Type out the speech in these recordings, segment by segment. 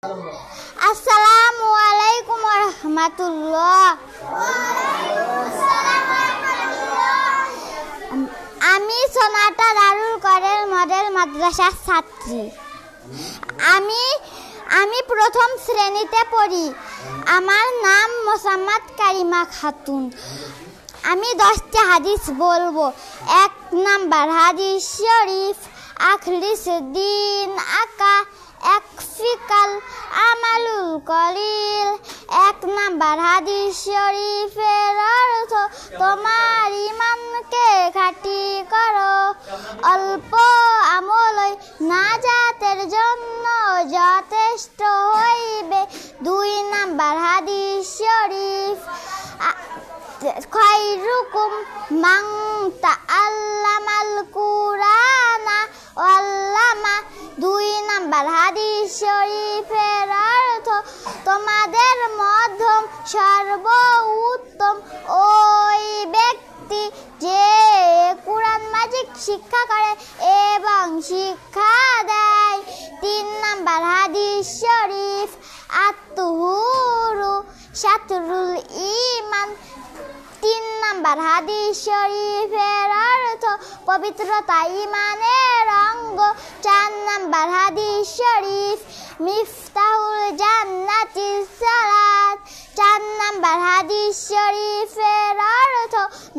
আসসালামু আলাইকুম ওয়া রাহমাতুল্লাহ। আমি সোনাটা দারুল করের মডেল মাদ্রাসার ছাত্রী। আমি প্রথম শ্রেণীতে পড়ি। আমার নাম মোসাম্মদ কারিমা খাতুন। আমি 10টি হাদিস বলবো। 1 নাম্বার হাদিস শরীফ, আখলিস দিন আকা একফিকাল আমালুল কলিল। 1 নাম্বার হাদিস শরীফের অর্থ, তোমার ঈমানকে খাঁটি করো, অল্প আমলই নাজাতের জন্য যথেষ্ট হইবে। 2 নাম্বার হাদিস শরীফ, খায়রুকুম মান তাআল্লামাল কুরআনা ওয়া আল্লামা। 2 নাম্বার হাদিস শরীফের অর্থ, তোমাদের মধ্যে সর্বোত্তম ওই ব্যক্তি যে কুরআন মাজিদ শিক্ষা করে এবং শিক্ষা দেয়। 3 নাম্বার হাদিস শরীফ, আত-তুহুরু শাতরুল ঈমান। 3 নাম্বার হাদিস শরীফের অর্থ, পবিত্রতা ঈমানের অঙ্গ। 4 নাম্বার হাদিস শরীফ, মিফতাহুল জান্নাতিস সালাত। 4 নাম্বার হাদিস শরীফের অর্থ,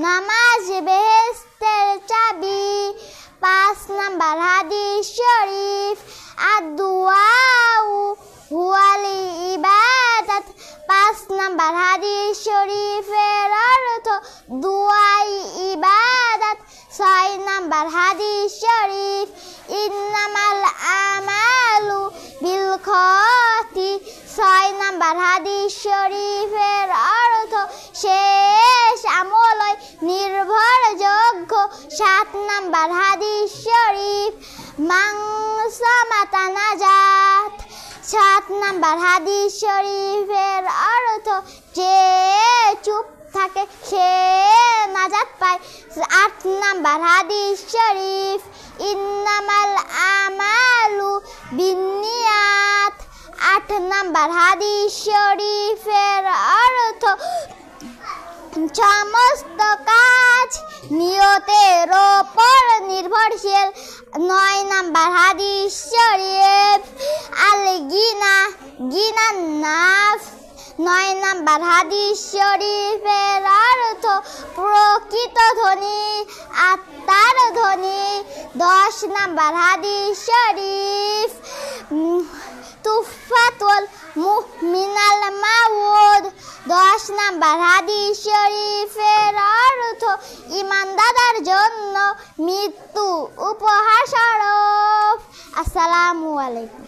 নামাজ বেহেশতের চাবি। 5 নাম্বার হাদিস শরীফ, আদ-দুআউ হুয়াল ইবাদাত। 5 নাম্বার হাদিস শরীফের অর্থ, দুআই ইবাদত। 6 নাম্বার হাদিস শরীফ, ইন্নামাল আমালু বিল খাতি। 6 নাম্বার হাদিস শরীফের অর্থ, শেষ আমলই নির্ভরযোগ্য। 7 নাম্বার হাদিস শরীফ, মান সামাতা নাজাত। 7 নাম্বার হাদিস শরীফের অর্থ, যে চুপ থাকে সে নাজাত পায়। 8 নাম্বার হাদিস শরীফ, ইন্নামাল আমালু বিন্নিয়াত। 8 নাম্বার হাদিস শরীফের অর্থ, সমস্ত কাজ নিয়তের ওপর নির্ভরশীল। 9 নাম্বার হাদিস শরীফ, আল গিনা গিনান নাফস। 9 নাম্বার হাদিস শরীফের অর্থ, প্রকৃত ধনী আত্মার ধনী। 10 নাম্বার হাদিস শরীফ, তুফাতুল মুমিনাল মাউদ। 10 নাম্বার হাদিস শরীফের অর্থ, ঈমানদারদের জন্য মৃত্যু উপহার স্বরূপ। আসসালামু আলাইকুম।